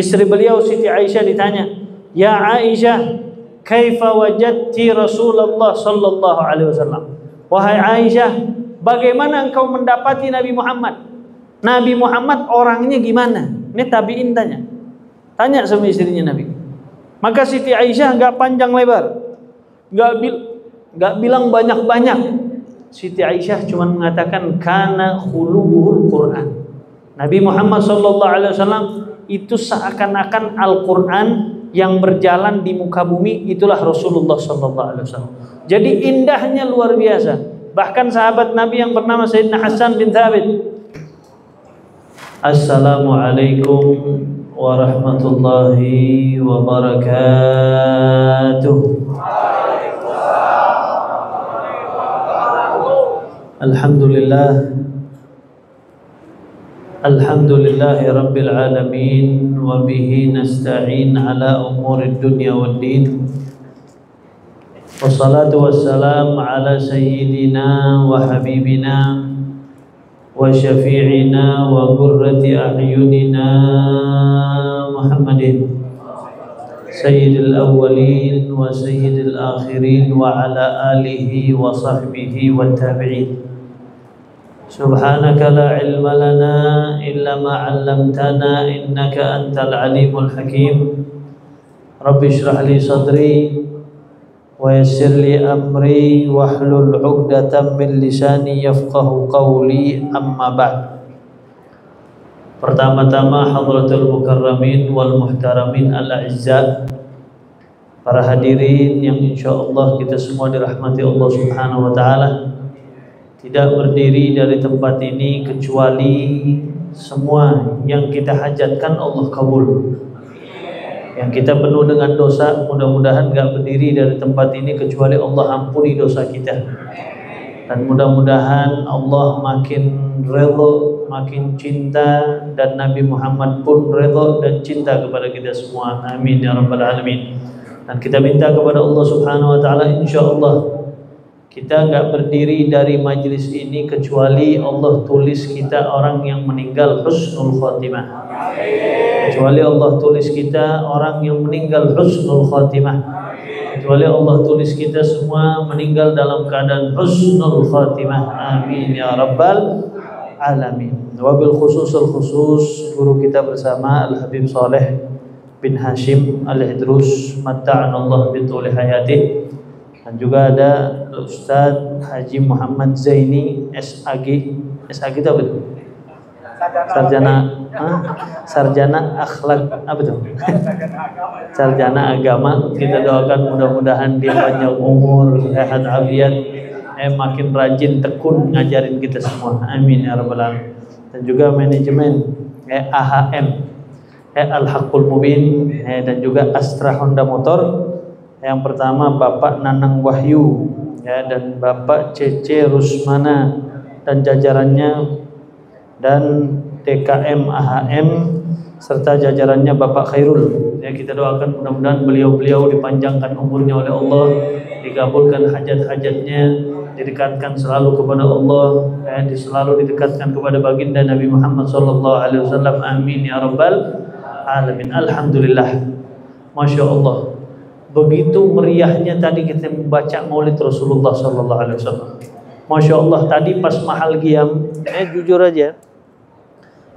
Istri beliau Siti Aisyah ditanya, "Ya Aisyah, kaifa wajadti Rasulullah sallallahu alaihi wasallam?" Wahai Aisyah, bagaimana engkau mendapati Nabi Muhammad? Nabi Muhammad orangnya gimana? Ini tabi'in tanya. Tanya sama istrinya Nabi. Maka Siti Aisyah enggak panjang lebar. Enggak bilang banyak-banyak. Siti Aisyah cuma mengatakan kana khuluquhul Quran. Nabi Muhammad sallallahu alaihi wasallam itu seakan-akan Al-Qur'an yang berjalan di muka bumi, itulah Rasulullah sallallahu alaihi wasallam. Jadi indahnya luar biasa. Bahkan sahabat Nabi yang bernama Sayyidina Hasan bin Thabit, Assalamualaikum warahmatullahi wabarakatuh. Alhamdulillah, alhamdulillahi rabbil alamin, wa bihi nasta'in ala umurid dunya waddin. Wassalatu wassalam ala sayyidina wa habibina wa syafi'ina wa qurrati a'yunina Muhammadin sayyidil awwalin wa sayyidil akhirin wa ala alihi wa sahbihi wa tabi'in. Subhanaka la ilma lana illa ma 'allamtana innaka antal alimul hakim. Rabbi shrah li sadri wa yassir li amri wahlul 'uqdatam min lisani yafqahu qawli, amma ba'd. Pertama-tama hadratul mukarramin wal muhtaramin al-a'izza, para hadirin yang insyaallah kita semua dirahmati Allah Subhanahu wa taala. Tidak berdiri dari tempat ini kecuali semua yang kita hajatkan Allah kabul. Yang kita penuh dengan dosa, mudah-mudahan gak berdiri dari tempat ini kecuali Allah ampuni dosa kita. Dan mudah-mudahan Allah makin redha, makin cinta, dan Nabi Muhammad pun redha dan cinta kepada kita semua. Amin ya rabbal alamin. Dan kita minta kepada Allah Subhanahu wa taala, insyaallah kita enggak berdiri dari majlis ini kecuali Allah tulis kita orang yang meninggal husnul khatimah. Kecuali Allah tulis kita orang yang meninggal husnul khatimah. Kecuali Allah tulis kita semua meninggal dalam keadaan husnul khatimah. Amin ya rabbal alamin. Wabil khususul khusus guru kita bersama Al-Habib Saleh bin Hashim Al-Idrus, matta'anallah bituli hayatih. Dan juga ada Ustaz Haji Muhammad Zaini SAG. SAG itu apa itu? Sarjana akhlak, apa itu? Sarjana agama. Kita doakan mudah-mudahan dia panjang umur, sehat afiat, makin rajin tekun ngajarin kita semua. Amin ya rabbal alamin. Dan juga manajemen AHM Al-Haqqul Mubin, dan juga Astra Honda Motor. Yang pertama Bapak Nanang Wahyu, dan Bapak Cece Rusmana dan jajarannya, dan TKM AHM serta jajarannya Bapak Khairul. Kita doakan mudah-mudahan beliau-beliau dipanjangkan umurnya oleh Allah, dikabulkan hajat-hajatnya, didekatkan selalu kepada Allah, selalu didekatkan kepada baginda Nabi Muhammad SAW. Amin ya rabbal alamin. Alhamdulillah, masya Allah. Begitu meriahnya tadi kita membaca Maulid Rasulullah sallallahu alaihi wasallam. Masya Allah, tadi pas mahal qiyam, jujur aja,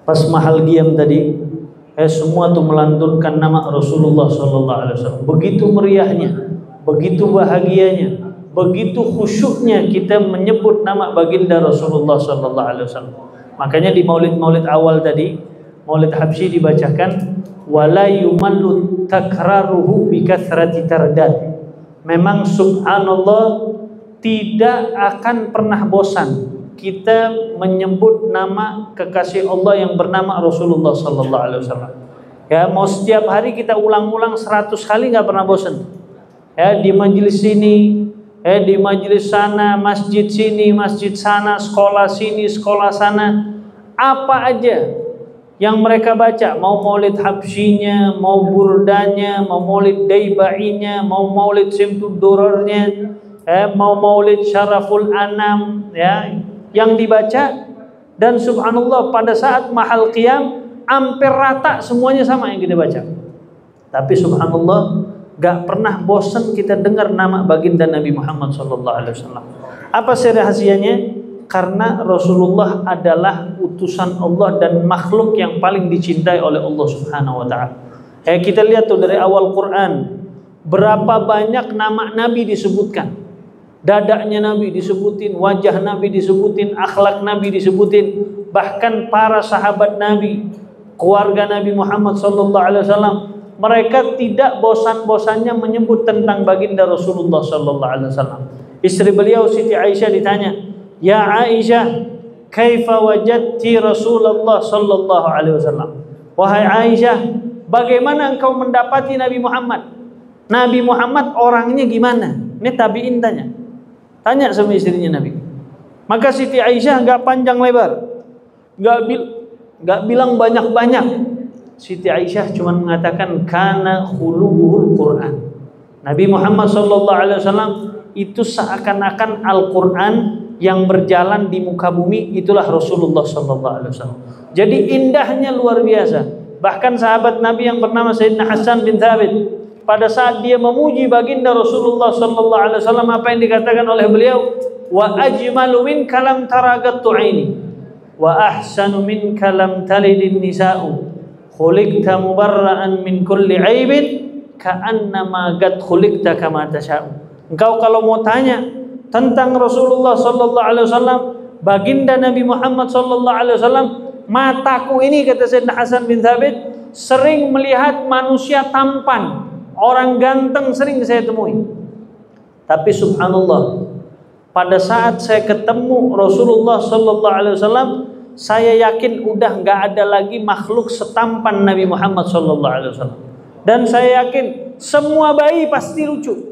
pas mahal qiyam tadi, semua tuh melantunkan nama Rasulullah sallallahu alaihi wasallam. Begitu meriahnya, begitu bahagianya, begitu khusyuknya kita menyebut nama baginda Rasulullah sallallahu alaihi wasallam. Makanya di Maulid awal tadi, Maulid Habsyi dibacakan wala yumallu takraruhu bi kathrati tardad. Memang subhanallah tidak akan pernah bosan kita menyebut nama kekasih Allah yang bernama Rasulullah sallallahu alaihi wasallam. Ya, mau setiap hari kita ulang-ulang 100 kali enggak pernah bosan. Ya, di majelis sini, di majelis sana, masjid sini, masjid sana, sekolah sini, sekolah sana, apa aja yang mereka baca, mau Maulid Habsyinya, mau burdanya, mau Maulid Daibainya, mau Maulid Simtud Durarnya, mau Maulid Syaraful Anam, yang dibaca. Dan subhanallah pada saat mahal qiyam hampir rata semuanya sama yang kita baca. Tapi subhanallah, gak pernah bosan kita dengar nama baginda Nabi Muhammad SAW. Apa sih rahasianya? Karena Rasulullah adalah utusan Allah dan makhluk yang paling dicintai oleh Allah Subhanahu wa taala. Kita lihat tuh dari awal Quran, berapa banyak nama Nabi disebutkan. Dadanya Nabi disebutin, wajah Nabi disebutin, akhlak Nabi disebutin, bahkan para sahabat Nabi, keluarga Nabi Muhammad SAW, mereka tidak bosan-bosannya menyebut tentang baginda Rasulullah SAW. Istri beliau Siti Aisyah ditanya, "Ya Aisyah, kaifa wajadti Rasulullah sallallahu alaihi wasallam?" Wahai Aisyah, bagaimana engkau mendapati Nabi Muhammad? Nabi Muhammad orangnya gimana? Ini tabi'in tanya. Tanya sama istrinya Nabi. Maka Siti Aisyah enggak panjang lebar. Enggak bilang banyak-banyak. Siti Aisyah cuma mengatakan kana khuluquhul Quran. Nabi Muhammad sallallahu alaihi wasallam itu seakan-akan Al-Qur'an yang berjalan di muka bumi, itulah Rasulullah sallallahu alaihi wasallam. Jadi indahnya luar biasa. Bahkan sahabat Nabi yang bernama Sayyidina Hasan bin Thabit, pada saat dia memuji baginda Rasulullah sallallahu alaihi wasallam, apa yang dikatakan oleh beliau? Wa ajmalu min kalam taragattu aini wa ahsanu min kalam talidin nisa'u khuliqta mubarra'an min kulli aibin ka'annama qad khuliqta kama tasha'u. Engkau kalau mau tanya tentang Rasulullah sallallahu alaihi wasallam, baginda Nabi Muhammad sallallahu alaihi wasallam, mataku ini, kata Sayyidina Hasan bin Thabit, sering melihat manusia tampan, orang ganteng sering saya temui. Tapi subhanallah, pada saat saya ketemu Rasulullah sallallahu alaihi wasallam, saya yakin udah nggak ada lagi makhluk setampan Nabi Muhammad sallallahu alaihi wasallam. Dan saya yakin semua bayi pasti lucu.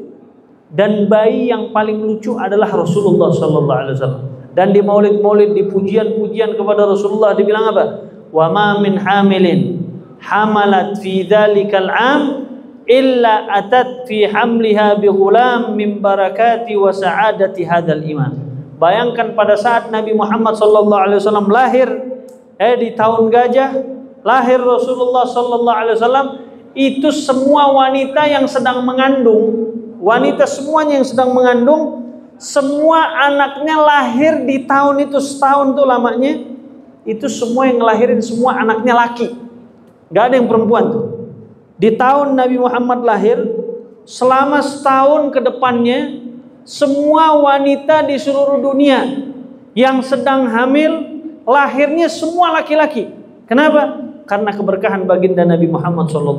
Dan bayi yang paling lucu adalah Rasulullah sallallahu alaihi wasallam. Dan di maulid-maulid, di pujian-pujian kepada Rasulullah dibilang apa? Wa ma min hamilin hamalat fi dzalikal am illa atat fi hamliha bi ghulam min barakati wa sa'adati hadzal iman. Bayangkan pada saat Nabi Muhammad sallallahu alaihi wasallam lahir di tahun gajah, lahir Rasulullah sallallahu alaihi wasallam, itu semua wanita yang sedang mengandung, wanita semuanya yang sedang mengandung, semua anaknya lahir di tahun itu, setahun tuh lamanya, itu semua yang ngelahirin semua anaknya laki, gak ada yang perempuan tuh. Di tahun Nabi Muhammad lahir, selama setahun ke depannya, semua wanita di seluruh dunia yang sedang hamil, lahirnya semua laki-laki. Kenapa? Karena keberkahan baginda Nabi Muhammad SAW.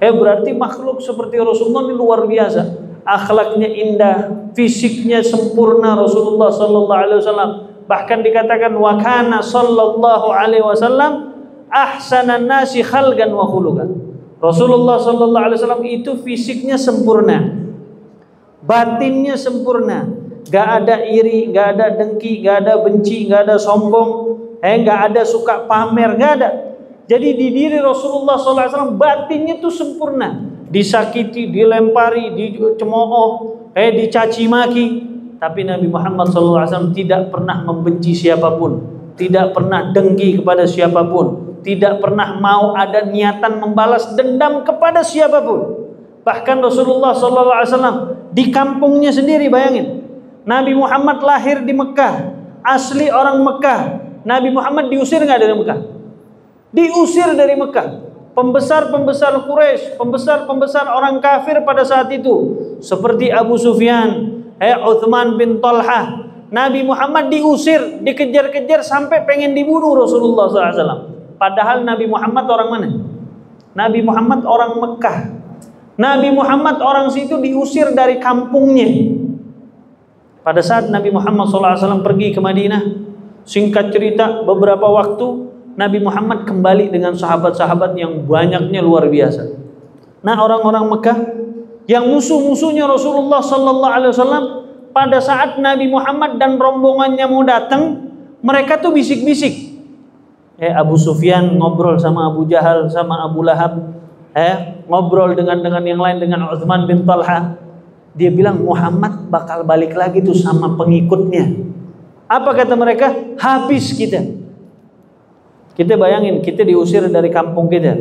Berarti makhluk seperti Rasulullah ini luar biasa. Akhlaknya indah, fisiknya sempurna Rasulullah SAW. Bahkan dikatakan wa kana sallallahu alaihi wasallam ahsanan nasi khalqan wa khuluqan. Rasulullah SAW itu fisiknya sempurna, batinnya sempurna, gak ada iri, gak ada dengki, gak ada benci, gak ada sombong, gak ada suka pamer, gak ada. Jadi di diri Rasulullah SAW batinnya itu sempurna. Disakiti, dilempari, dicemooh, dicaci maki, tapi Nabi Muhammad SAW tidak pernah membenci siapapun, tidak pernah dengki kepada siapapun, tidak pernah mau ada niatan membalas dendam kepada siapapun. Bahkan Rasulullah SAW di kampungnya sendiri, bayangin, Nabi Muhammad lahir di Mekah, asli orang Mekah. Nabi Muhammad diusir nggak dari Mekah? Diusir dari Mekah. Pembesar-pembesar Quraisy, pembesar-pembesar orang kafir pada saat itu, seperti Abu Sufyan, Uthman bin Talha, Nabi Muhammad diusir, dikejar-kejar sampai pengen dibunuh Rasulullah SAW. Padahal Nabi Muhammad orang mana? Nabi Muhammad orang Mekah. Nabi Muhammad orang situ diusir dari kampungnya. Pada saat Nabi Muhammad SAW pergi ke Madinah, singkat cerita beberapa waktu, Nabi Muhammad kembali dengan sahabat-sahabat yang banyaknya luar biasa. Nah, orang-orang Mekah yang musuh-musuhnya Rasulullah SAW, pada saat Nabi Muhammad dan rombongannya mau datang, mereka tuh bisik-bisik. Abu Sufyan ngobrol sama Abu Jahal, sama Abu Lahab, ngobrol dengan yang lain, dengan Uthman bin Talha. Dia bilang Muhammad bakal balik lagi tuh sama pengikutnya. Apa kata mereka? Habis kita. Kita bayangin, kita diusir dari kampung kita,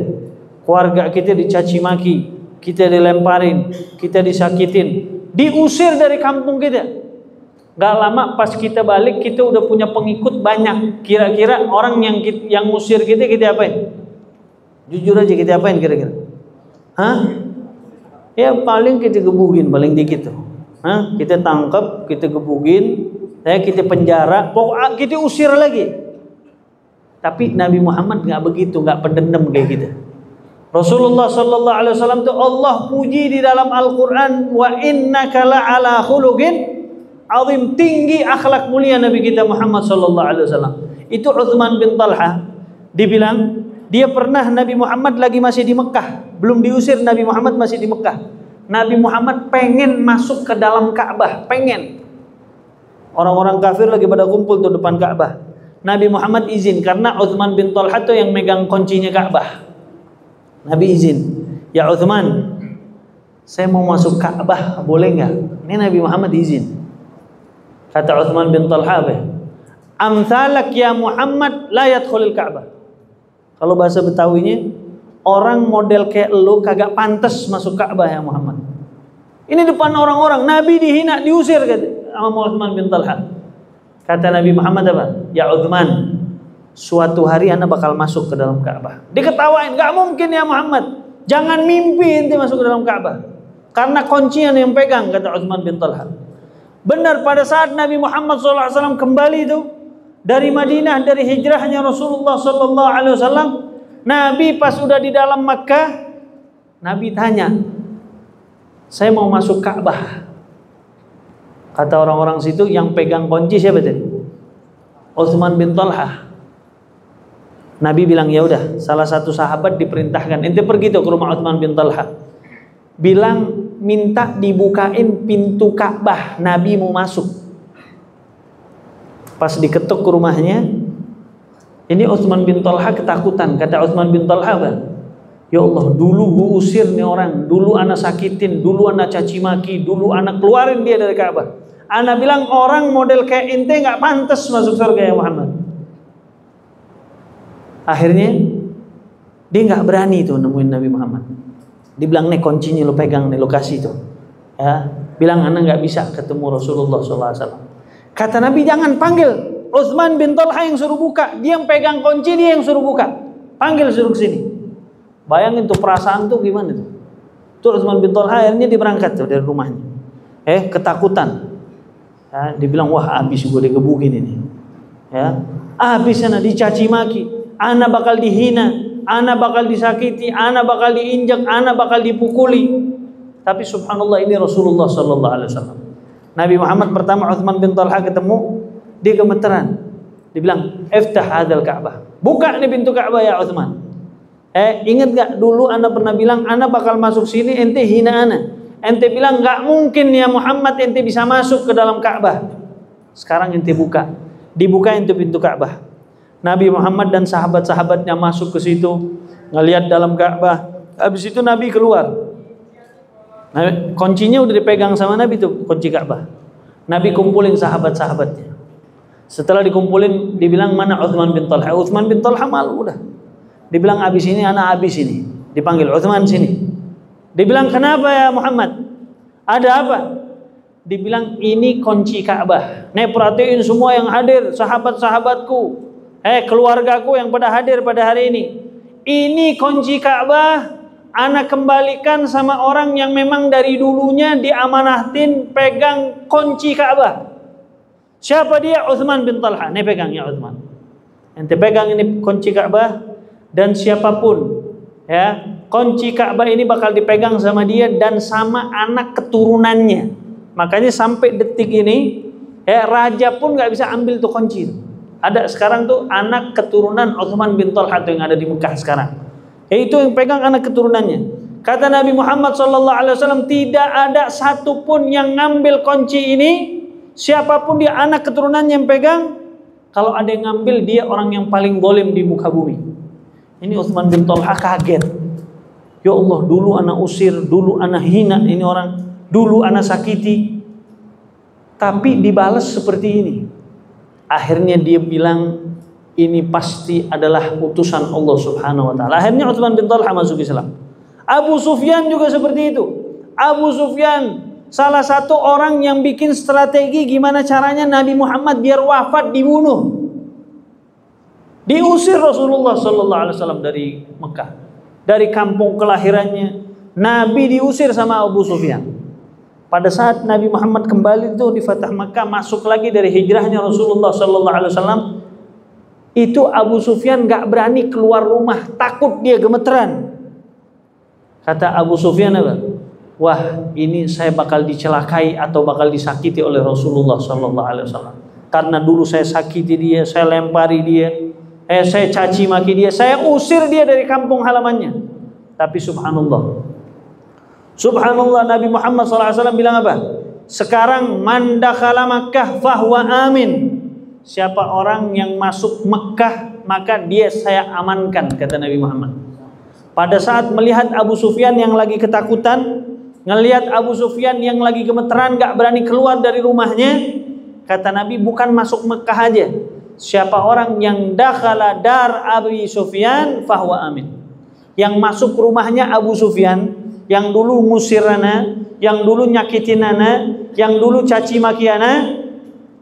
keluarga kita dicaci maki, kita dilemparin, kita disakitin, diusir dari kampung kita. Gak lama pas kita balik, kita udah punya pengikut banyak. Kira-kira orang yang ngusir kita apain? Jujur aja, kita apain kira-kira? Hah? Ya paling kita gebugin, paling dikit tuh. Hah? Kita tangkap, kita gebugin, kita penjara, pokoknya kita usir lagi. Tapi Nabi Muhammad nggak begitu, nggak pendendam kayak gitu. Rasulullah Sallallahu Alaihi Wasallam itu Allah puji di dalam Al-Quran, wa innaka la'ala khuluqin azim, tinggi akhlak mulia Nabi kita Muhammad Sallallahu Alaihi Wasallam. Itu Uthman bin Talha dibilang dia pernah Nabi Muhammad lagi masih di Mekah, belum diusir, Nabi Muhammad masih di Mekah. Nabi Muhammad pengen masuk ke dalam Ka'bah, pengen. Orang-orang kafir lagi pada kumpul tuh depan Ka'bah. Nabi Muhammad izin karena Uthman bin Talha itu yang megang kuncinya Ka'bah. Nabi izin, ya Uthman, saya mau masuk Ka'bah, boleh nggak? Ini Nabi Muhammad izin. Kata Uthman bin Talha, amsalak ya Muhammad la yadkhulul Ka'bah. Kalau bahasa Betawinya, orang model kayak lu kagak pantas masuk Ka'bah ya Muhammad. Ini depan orang-orang, Nabi dihina, diusir sama Uthman bin Talha. Kata Nabi Muhammad apa? Ya Uthman, suatu hari anda bakal masuk ke dalam Ka'bah. Diketawain, gak mungkin ya Muhammad. Jangan mimpi ente masuk ke dalam Ka'bah. Karena kuncinya yang pegang, kata Uthman bin Talha. Benar, pada saat Nabi Muhammad SAW kembali itu dari Madinah, dari hijrahnya Rasulullah SAW, Nabi pas sudah di dalam Makkah, Nabi tanya, saya mau masuk Ka'bah. Kata orang-orang situ, yang pegang kunci siapa tadi? Uthman bin Talha. Nabi bilang, ya udah, salah satu sahabat diperintahkan, ente pergi tuh ke rumah Uthman bin Talha. Bilang minta dibukain pintu Ka'bah, Nabi mau masuk. Pas diketuk ke rumahnya, ini Uthman bin Talha ketakutan. Kata Uthman bin Talha, ya Allah, dulu gue usir nih orang, dulu anak sakitin, dulu anak caci maki, dulu anak keluarin dia dari Ka'bah. Anak bilang orang model kayak ente nggak pantas masuk surga ya Muhammad. Akhirnya dia nggak berani tuh nemuin Nabi Muhammad. Dibilang nih kuncinya lo pegang nih, lokasi tuh. Ya, bilang anak nggak bisa ketemu Rasulullah SAW. Kata Nabi, jangan panggil Uthman bin Talha yang suruh buka, dia yang pegang kunci, dia yang suruh buka. Panggil, suruh kesini. Bayangin tuh perasaan tuh gimana tuh. Tuh Uthman bin Talha akhirnya diberangkat tuh dari rumahnya. Ketakutan. Ya, dibilang wah habis gue digebukin ini. Ya, habis sana dicaci maki, anak bakal dihina, anak bakal disakiti, anak bakal diinjak, anak bakal dipukuli. Tapi subhanallah, ini Rasulullah Sallallahu Alaihi Wasallam. Nabi Muhammad pertama Uthman bin Talha ketemu, dia gemeteran. Dibilang, iftah hadzal Ka'bah. Buka nih pintu Ka'bah ya Uthman. Ingat gak dulu anda pernah bilang anda bakal masuk sini, ente hina ana. Ente bilang gak mungkin ya Muhammad ente bisa masuk ke dalam Ka'bah. Sekarang ente buka. Dibuka ente pintu Ka'bah. Nabi Muhammad dan sahabat-sahabatnya masuk ke situ, ngelihat dalam Ka'bah. Habis itu Nabi keluar. Nah, kuncinya udah dipegang sama Nabi tuh, kunci Ka'bah. Nabi kumpulin sahabat-sahabatnya. Setelah dikumpulin, dibilang mana Uthman bin Talha. Uthman bin Talha malu udah. Dibilang abis ini, anak abis ini. Dipanggil Uthman sini. Dibilang kenapa ya Muhammad? Ada apa? Dibilang ini kunci Ka'bah. Nih perhatiin semua yang hadir, sahabat-sahabatku, keluargaku yang pada hadir pada hari ini. Ini kunci Ka'bah, anak kembalikan sama orang yang memang dari dulunya diamanahtin pegang kunci Ka'bah. Siapa dia? Uthman bin Talha. Nih pegang ya Uthman. Ente pegang ini kunci Ka'bah, dan siapapun ya, kunci Ka'bah ini bakal dipegang sama dia dan sama anak keturunannya. Makanya sampai detik ini raja pun nggak bisa ambil tuh kunci. Ada sekarang tuh anak keturunan Uthman bin Talha yang ada di Mekah sekarang. Itu yang pegang anak keturunannya. Kata Nabi Muhammad SAW, tidak ada satupun yang ngambil kunci ini, siapapun dia anak keturunannya yang pegang. Kalau ada yang ngambil, dia orang yang paling zalim di muka bumi. Ini Uthman bin Talha kaget. Ya Allah, dulu anak usir, dulu anak hina ini orang, dulu anak sakiti, tapi dibalas seperti ini. Akhirnya dia bilang, ini pasti adalah utusan Allah Subhanahu wa taala. Akhirnya Utsman bin Talha masuk Islam. Abu Sufyan juga seperti itu. Abu Sufyan salah satu orang yang bikin strategi gimana caranya Nabi Muhammad biar wafat, dibunuh. Diusir Rasulullah sallallahu alaihi wasallam dari Mekah. Dari kampung kelahirannya, Nabi diusir sama Abu Sufyan. Pada saat Nabi Muhammad kembali itu di Fatah Makkah, masuk lagi dari hijrahnya Rasulullah sallallahu alaihi wasallam, itu Abu Sufyan gak berani keluar rumah, takut dia gemeteran. Kata Abu Sufyan apa? Wah, ini saya bakal dicelakai atau bakal disakiti oleh Rasulullah sallallahu alaihi wasallam. Karena dulu saya sakiti dia, saya lempari dia, saya caci maki dia, saya usir dia dari kampung halamannya. Tapi Subhanallah, Nabi Muhammad SAW bilang apa? Sekarang man dakhala Makkah fahuwa amin. Siapa orang yang masuk Mekah, maka dia saya amankan, kata Nabi Muhammad. Pada saat melihat Abu Sufyan yang lagi ketakutan, ngelihat Abu Sufyan yang lagi gemeteran, gak berani keluar dari rumahnya, kata Nabi, bukan masuk Mekah aja. Siapa orang yang dakhala dar Abi Sufyan fahuwa amin. Yang masuk rumahnya Abu Sufyan, yang dulu ngusir ana, yang dulu nyakitin ana, yang dulu caci maki ana,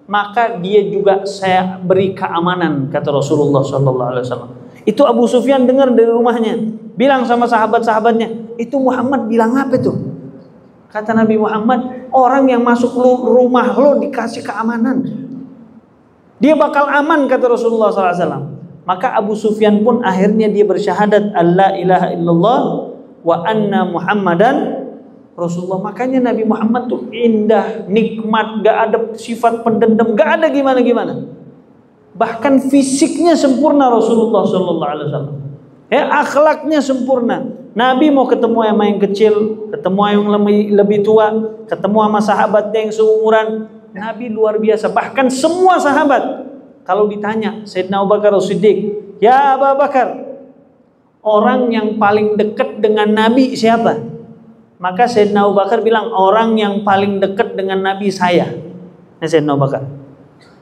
maka dia juga saya beri keamanan, kata Rasulullah sallallahu alaihi wasallam. Itu Abu Sufyan dengar dari rumahnya, bilang sama sahabat-sahabatnya, itu Muhammad bilang apa itu? Kata Nabi Muhammad, orang yang masuk rumah lo dikasih keamanan, dia bakal aman, kata Rasulullah sallallahu alaihi wasallam. Maka Abu Sufyan pun akhirnya dia bersyahadat alla ilaha illallah wa anna Muhammadan Rasulullah. Makanya Nabi Muhammad tuh indah, nikmat, gak ada sifat pendendam, gak ada gimana-gimana. Bahkan fisiknya sempurna Rasulullah sallallahu alaihi wasallam. Akhlaknya sempurna. Nabi mau ketemu sama yang kecil, ketemu yang lebih tua, ketemu sama sahabatnya yang seumuran, Nabi luar biasa. Bahkan semua sahabat kalau ditanya Sayyidina Abu Bakar As-Siddiq, "Ya Abu Bakar, orang yang paling dekat dengan Nabi siapa?" Maka Sayyidina Abu Bakar bilang, orang yang paling dekat dengan Nabi saya. Ini Sayyidina Abu Bakar.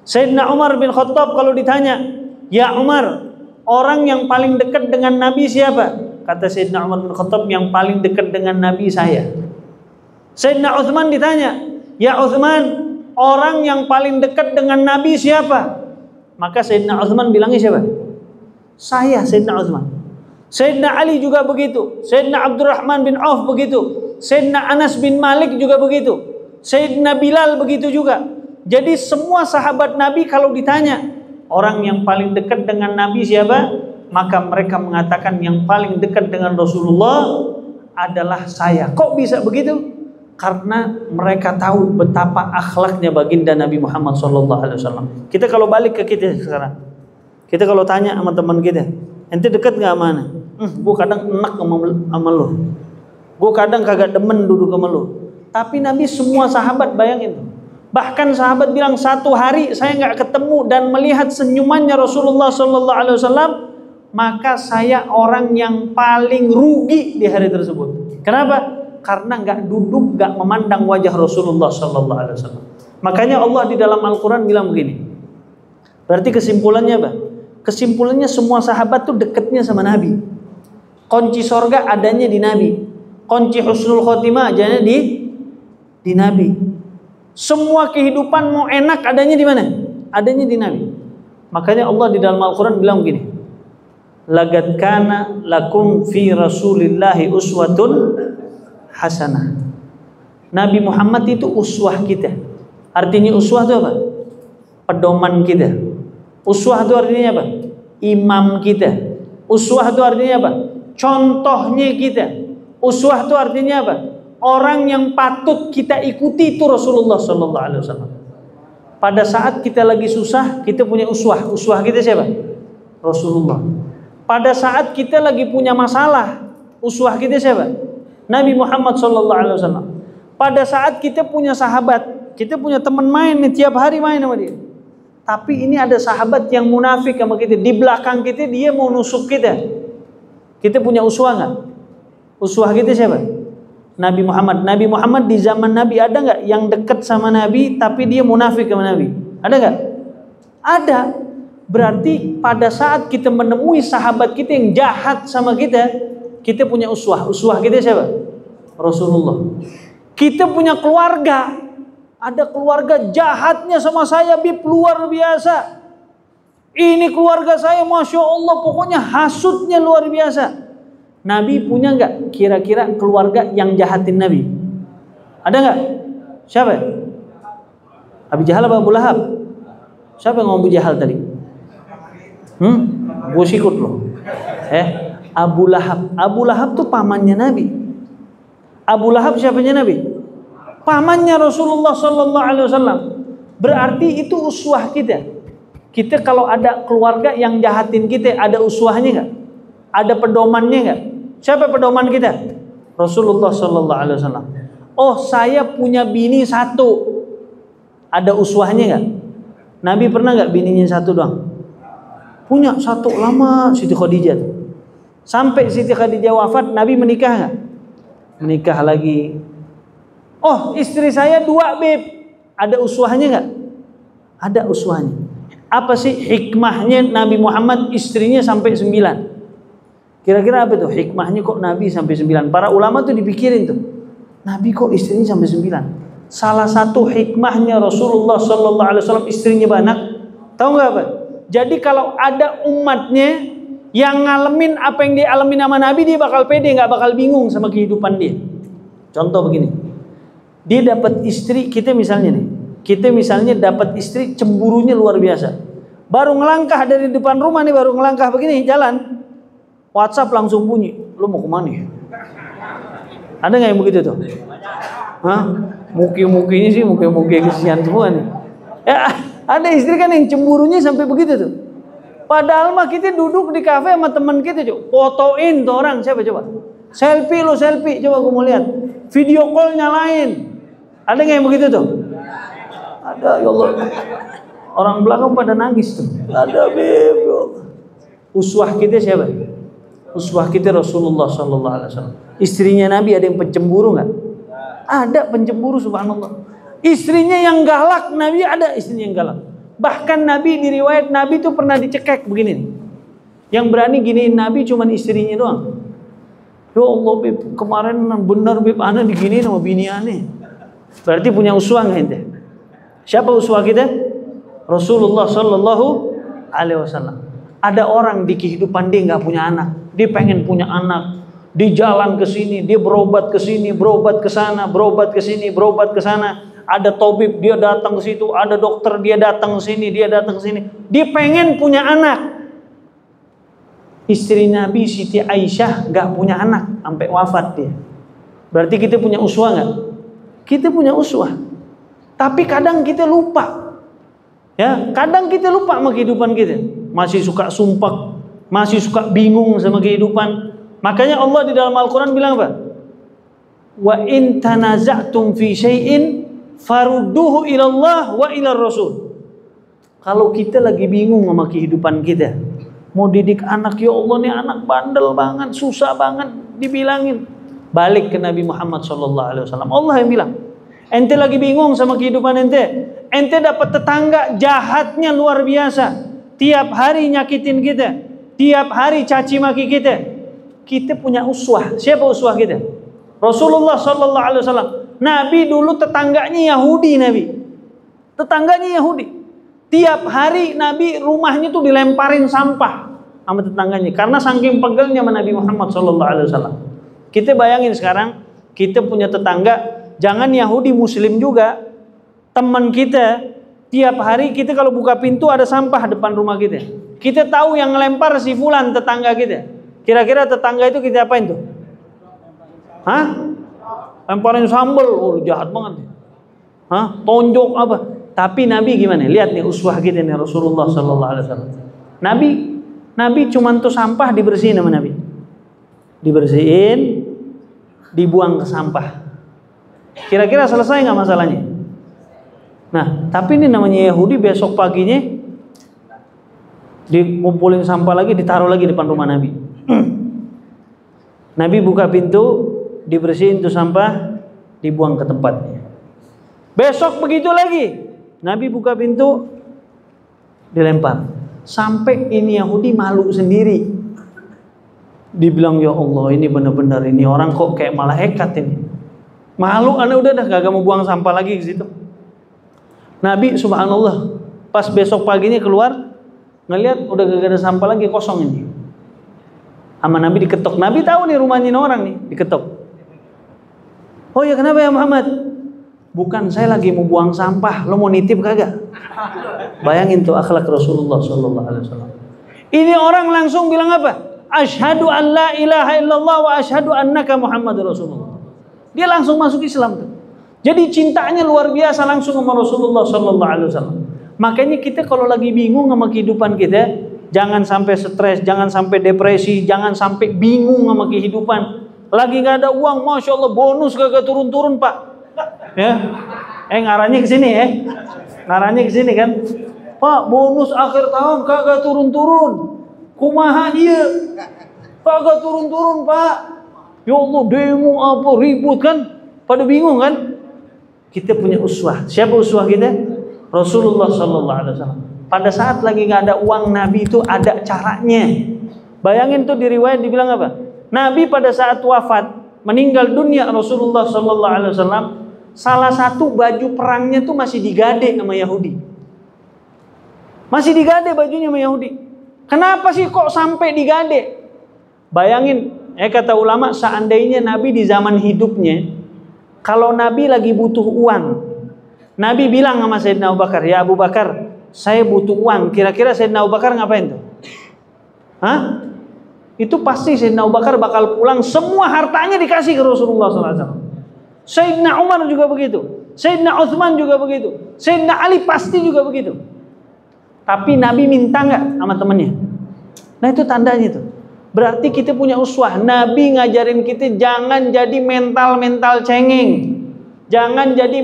Sayyidina Umar bin Khattab kalau ditanya, "Ya Umar, orang yang paling dekat dengan Nabi siapa?" Kata Sayyidina Umar bin Khattab, yang paling dekat dengan Nabi saya. Sayyidina Utsman ditanya, "Ya Utsman, orang yang paling dekat dengan Nabi siapa?" Maka Sayyidina Utsman bilangnya siapa? Saya, Sayyidina Utsman. Sayyidina Ali juga begitu, Sayyidina Abdurrahman bin Auf begitu, Sayyidina Anas bin Malik juga begitu, Sayyidina Bilal begitu juga. Jadi semua sahabat Nabi kalau ditanya orang yang paling dekat dengan Nabi siapa, maka mereka mengatakan yang paling dekat dengan Rasulullah adalah saya. Kok bisa begitu? Karena mereka tahu betapa akhlaknya baginda Nabi Muhammad SAW. Kita kalau balik ke kita sekarang, kita kalau tanya sama teman kita, ente dekat nggak sama ana? Gue kadang enak sama lo, gue kadang kagak demen duduk sama lo. Tapi Nabi semua sahabat, bayangin, bahkan sahabat bilang, satu hari saya nggak ketemu dan melihat senyumannya Rasulullah SAW, maka saya orang yang paling rugi di hari tersebut. Kenapa? Karena nggak duduk, nggak memandang wajah Rasulullah SAW. Makanya Allah di dalam Al-Quran bilang begini. Berarti kesimpulannya apa? Kesimpulannya semua sahabat tuh dekatnya sama Nabi. Kunci sorga adanya di Nabi. Kunci husnul khotimah adanya di Nabi. Semua kehidupan mau enak adanya di mana? Adanya di Nabi. Makanya Allah di dalam Al-Quran bilang begini. Laqad kana lakum fi Rasulillahi uswatun hasanah. Nabi Muhammad itu uswah kita. Artinya uswah itu apa? Pedoman kita. Uswah itu artinya apa? Imam kita. Uswah itu artinya apa? Contohnya kita. Uswah itu artinya apa? Orang yang patut kita ikuti itu Rasulullah SAW. Pada saat kita lagi susah, kita punya uswah. Uswah kita siapa? Rasulullah. Pada saat kita lagi punya masalah, uswah kita siapa? Nabi Muhammad SAW. Pada saat kita punya sahabat, kita punya teman main nih, tiap hari main sama dia. Tapi ini ada sahabat yang munafik sama kita. Di belakang kita dia mau nusuk kita. Kita punya uswah nggak? Uswah kita siapa? Nabi Muhammad. Nabi Muhammad di zaman Nabi ada nggak yang dekat sama Nabi tapi dia munafik sama Nabi? Ada nggak? Ada. Berarti pada saat kita menemui sahabat kita yang jahat sama kita, kita punya uswah. Uswah kita siapa? Rasulullah. Kita punya keluarga, ada keluarga jahatnya sama saya, Bib, luar biasa. Ini keluarga saya, Masya Allah, pokoknya hasutnya luar biasa. Nabi punya nggak kira-kira keluarga yang jahatin Nabi? Ada nggak? Siapa? Abu Jahal apa Abu Lahab? Siapa yang ngomong Abu Jahal tadi? Gue sikut loh. Abu Lahab. Abu Lahab tuh pamannya Nabi. Abu Lahab siapanya Nabi? Pamannya Rasulullah Sallallahu Alaihi Wasallam. Berarti itu uswah kita. Kita kalau ada keluarga yang jahatin kita, ada uswahnya nggak? Ada pedomannya nggak? Siapa pedoman kita? Rasulullah Sallallahu Alaihi Wasallam. Oh, saya punya bini satu, ada uswahnya nggak? Nabi pernah nggak bininya satu doang? Punya satu, lama Siti Khadijah. Sampai Siti Khadijah wafat, Nabi menikah nggak? Menikah lagi. Oh, istri saya dua, Beb. Ada uswahnya nggak? Ada uswahnya. Apa sih hikmahnya Nabi Muhammad istrinya sampai 9? Kira-kira apa tuh hikmahnya kok Nabi sampai 9? Para ulama tuh dipikirin tuh. Nabi kok istrinya sampai 9? Salah satu hikmahnya Rasulullah Sallallahu Alaihi Wasallam istrinya banyak. Tahu nggak apa? Jadi kalau ada umatnya yang ngalamin apa yang dia alamin sama Nabi, dia bakal pede, nggak bakal bingung sama kehidupan dia. Contoh begini, dia dapat istri, kita misalnya dapat istri, cemburunya luar biasa. Baru ngelangkah dari depan rumah nih, baru ngelangkah begini jalan, WhatsApp langsung bunyi, lu mau kemana ya? Ada nggak yang begitu tuh? Hah? Muki-mukinya sih, muki-muki kesian semua nih. Ya, ada istri kan yang cemburunya sampai begitu tuh. Padahal mah kita duduk di kafe sama teman kita, fotoin tuh orang, siapa coba? Selfie, coba aku mau lihat. Video call nyalain. Ada nggak yang begitu tuh? Ada, ya Allah. Orang belakang pada nangis tuh. Ada, Beb. Uswah kita siapa? Uswah kita Rasulullah Sallallahu Alaihi Wasallam. Istrinya Nabi ada yang pencemburu nggak? Ada pencemburu, subhanallah. Istrinya yang galak, Nabi ada istrinya yang galak. Bahkan Nabi di riwayat Nabi tuh pernah dicekek begini nih. Yang berani giniin Nabi cuman istrinya doang. Ya Allah, Beb, kemarin benar, Beb, ana diginiin sama bini aneh. Berarti punya uswah nggak ente? Siapa uswah kita? Rasulullah Sallallahu Alaihi Wasallam. Ada orang di kehidupan dia nggak punya anak, dia pengen punya anak. Di jalan ke sini, dia berobat ke sini, berobat ke sana, berobat ke sini, berobat ke sana. Ada tabib, dia datang ke situ. Ada dokter, dia datang ke sini, dia datang ke sini. Dia pengen punya anak. Istri Nabi Siti Aisyah nggak punya anak sampai wafat dia. Berarti kita punya uswah nggak? Kita punya uswah. Tapi kadang kita lupa. Ya, kadang kita lupa sama kehidupan kita. Masih suka sumpah, masih suka bingung sama kehidupan. Makanya Allah di dalam Al-Quran bilang apa? Wa in tanaza'tum fi syai'in farudduhu ilallah wa ilar rasul. Kalau kita lagi bingung sama kehidupan kita, mau didik anak, ya Allah nih anak bandel banget, susah banget dibilangin, balik ke Nabi Muhammad SAW. Allah yang bilang, ente lagi bingung sama kehidupan ente dapat tetangga jahatnya luar biasa, tiap hari nyakitin kita, tiap hari caci maki kita. Kita punya uswah. Siapa uswah kita? Rasulullah Sallallahu Alaihi Wasallam. Nabi dulu tetangganya Yahudi, tetangganya Yahudi. Tiap hari Nabi rumahnya tuh dilemparin sampah sama tetangganya, karena saking pegelnya sama Nabi Muhammad Sallallahu Alaihi Wasallam. Kita bayangin sekarang kita punya tetangga, jangan Yahudi, Muslim juga, teman kita, tiap hari kita kalau buka pintu ada sampah depan rumah kita. Kita tahu yang ngelempar si fulan, tetangga kita. Kira-kira tetangga itu kita apain tuh? Hah? Lemparin sambal, oh jahat banget. Hah? Tonjok apa? Tapi Nabi gimana? Lihat nih uswah kita nih Rasulullah Sallallahu Alaihi Wasallam. Nabi cuman tuh sampah dibersihin sama Nabi. Dibersihin, dibuang ke sampah. Kira-kira selesai nggak masalahnya? Nah, tapi ini namanya Yahudi, besok paginya dikumpulin sampah lagi, ditaruh lagi depan rumah Nabi. Nabi buka pintu, dibersihin tuh sampah, dibuang ke tempatnya. Besok begitu lagi, Nabi buka pintu, dilempar. Sampai ini Yahudi malu sendiri. Dibilang, ya Allah, ini benar-benar ini orang kok kayak malaikat ini. Malu, anak udah kagak mau buang sampah lagi ke situ. Nabi subhanallah pas besok paginya keluar ngelihat udah gak ada sampah lagi, kosong ini. Sama Nabi diketok. Nabi tahu nih rumahnya ini orang nih, diketok. Oh ya, kenapa ya Muhammad? Bukan, saya lagi mau buang sampah, lo mau nitip kagak? Bayangin tuh akhlak Rasulullah sallallahu alaihi wasallam. Ini orang langsung bilang apa? Asyhadu an la ilaha illallah wa asyhadu annaka Muhammadur Rasulullah. Dia langsung masuk Islam tuh. Jadi cintanya luar biasa langsung sama Rasulullah sallallahu alaihi wasallam. Makanya kita kalau lagi bingung sama kehidupan kita, jangan sampai stres, jangan sampai depresi, jangan sampai bingung sama kehidupan. Lagi nggak ada uang, masya Allah bonus kagak turun-turun pak. Ya, ngarahnya ke sini ya, ngarahnya ke sini kan. Pak, bonus akhir tahun kagak turun-turun. Kumaha iya, kagak turun-turun pak. Ya Allah, demo apa ribut kan, pada bingung kan. Kita punya uswah. Siapa uswah kita? Rasulullah sallallahu alaihi wasallam. Pada saat lagi nggak ada uang, Nabi itu ada caranya. Bayangin tuh di riwayat dibilang apa? Nabi pada saat wafat meninggal dunia Rasulullah sallallahu alaihi wasallam, salah satu baju perangnya tuh masih digade sama Yahudi. Masih digade bajunya sama Yahudi. Kenapa sih kok sampai digade? Bayangin, kata ulama, seandainya Nabi di zaman hidupnya, kalau Nabi lagi butuh uang, Nabi bilang sama Sayyidina Abu Bakar, ya Abu Bakar, saya butuh uang. Kira-kira Sayyidina Abu Bakar ngapain tuh? Hah? Itu pasti Sayyidina Abu Bakar bakal pulang, semua hartanya dikasih ke Rasulullah SAW. Sayyidina Umar juga begitu, Sayyidina Utsman juga begitu, Sayyidina Ali pasti juga begitu. Tapi Nabi minta nggak sama temennya? Nah itu tandanya tuh. Berarti kita punya uswah. Nabi ngajarin kita jangan jadi mental cengeng. Jangan jadi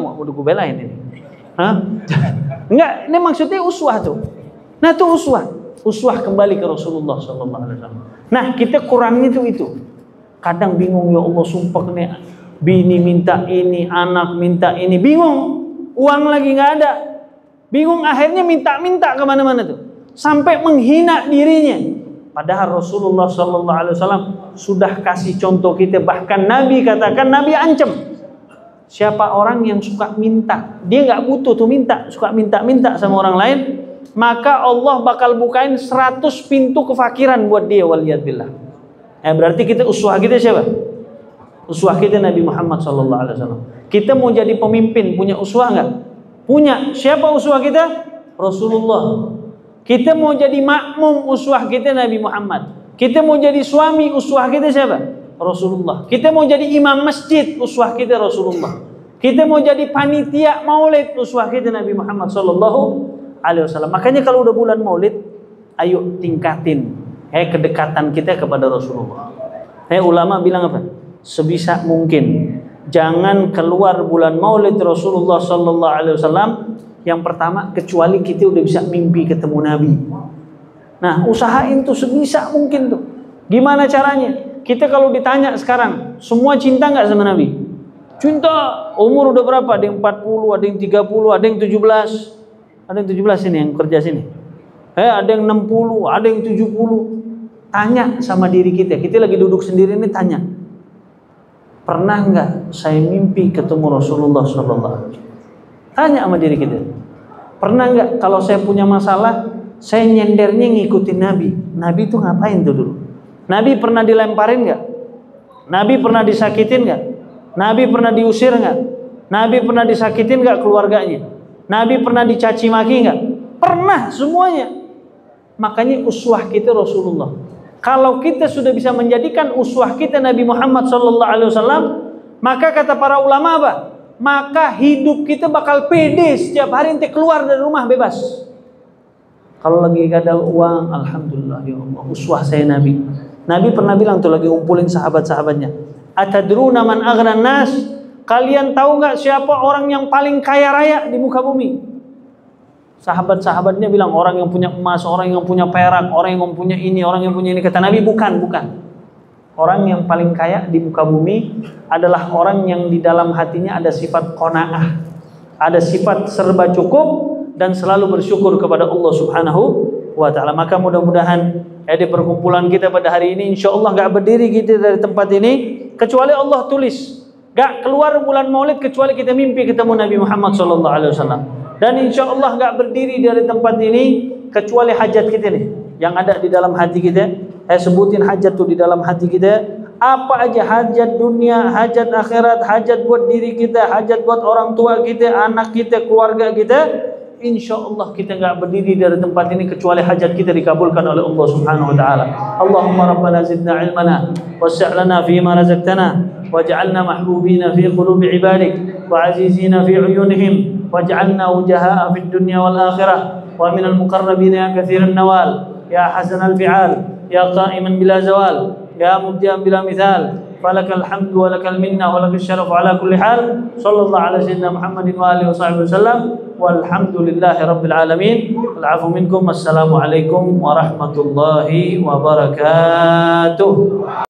wah udah gue belain ini. Hah? Enggak, ini maksudnya uswah tuh. Nah itu uswah. Uswah kembali ke Rasulullah SAW. Nah kita kurangnya tuh itu. Kadang bingung, ya Allah sumpah nih. Bini minta ini, anak minta ini. Bingung. Uang lagi nggak ada. Bingung, akhirnya minta kemana-mana tuh, sampai menghina dirinya. Padahal Rasulullah SAW sudah kasih contoh kita. Bahkan Nabi katakan, Nabi ancam, siapa orang yang suka minta, dia nggak butuh tuh minta, suka minta sama orang lain, maka Allah bakal bukain 100 pintu kefakiran buat dia. Waliyadillah. Berarti kita uswah kita siapa? Uswah kita Nabi Muhammad SAW. Kita mau jadi pemimpin, punya uswah nggak? Punya. Siapa uswah kita? Rasulullah. Kita mau jadi makmum, uswah kita Nabi Muhammad. Kita mau jadi suami, uswah kita siapa? Rasulullah. Kita mau jadi imam masjid, uswah kita Rasulullah. Kita mau jadi panitia maulid, uswah kita Nabi Muhammad sallallahu alaihi wasallam. Makanya kalau udah bulan maulid, ayo tingkatin kedekatan kita kepada Rasulullah. Ulama bilang apa? Sebisa mungkin jangan keluar bulan maulid Rasulullah sallallahu alaihi wasallam yang pertama kecuali kita udah bisa mimpi ketemu Nabi. Nah, usahain tuh sebisa mungkin tuh. Gimana caranya? Kita kalau ditanya sekarang, semua cinta nggak sama Nabi? Cinta. Umur udah berapa? Ada yang 40, ada yang 30, ada yang 17. Ada yang 17 ini yang kerja sini. Ada yang 60, ada yang 70. Tanya sama diri kita. Kita lagi duduk sendiri ini tanya. Pernah nggak saya mimpi ketemu Rasulullah SAW? Tanya sama diri kita. Pernah nggak kalau saya punya masalah, saya nyendernya ngikutin Nabi? Nabi itu ngapain tuh dulu? Nabi pernah dilemparin nggak? Nabi pernah disakitin nggak? Nabi pernah diusir nggak? Nabi pernah disakitin nggak keluarganya? Nabi pernah dicaci maki nggak? Pernah semuanya. Makanya uswah kita Rasulullah. Kalau kita sudah bisa menjadikan uswah kita Nabi Muhammad SAW, maka kata para ulama apa? Maka hidup kita bakal pede setiap hari ente keluar dari rumah bebas. Kalau lagi gak ada uang, alhamdulillah ya Allah, uswah saya Nabi. Nabi pernah bilang tuh lagi ngumpulin sahabat-sahabatnya. Atadruna man aghnan nas? Kalian tahu nggak siapa orang yang paling kaya raya di muka bumi? Sahabat-sahabatnya bilang orang yang punya emas, orang yang punya perak, orang yang punya ini, orang yang punya ini. Kata Nabi bukan. Orang yang paling kaya di muka bumi adalah orang yang di dalam hatinya ada sifat qanaah, ada sifat serba cukup, dan selalu bersyukur kepada Allah Subhanahu wa ta'ala. Maka mudah-mudahan di perkumpulan kita pada hari ini insyaallah enggak berdiri kita dari tempat ini kecuali Allah tulis. Enggak keluar bulan Maulid kecuali kita mimpi ketemu Nabi Muhammad sallallahu alaihi wasallam. Dan insyaallah enggak berdiri dari tempat ini kecuali hajat kita nih yang ada di dalam hati kita. Sebutin hajat tuh di dalam hati kita. Apa aja hajat dunia, hajat akhirat, hajat buat diri kita, hajat buat orang tua kita, anak kita, keluarga kita. InsyaAllah kita enggak berdiri dari tempat ini kecuali hajat kita dikabulkan oleh Allah Subhanahu wa ta'ala. Allahumma rabbana zidna ilmana wassi' lana fima razaqtana waj'alna mahbubina fi qulubi ibadik wa azizina fi uyunihim waj'alna wujaha'a fid dunya wal akhirah wa minal muqarrabina ya katsiran nawal ya hasanal fi'al ya qa'iman bila zawal ya mubdi'an bila mithal falakal hamdu wa lakal minna wa lakal syaraf ala kulli hal sallallahu ala sayyidina Muhammadin wa alihi wa sahbihi wasallam walhamdulillahi rabbil alamin. Al'afu minkum. Assalamualaikum warahmatullahi wabarakatuh.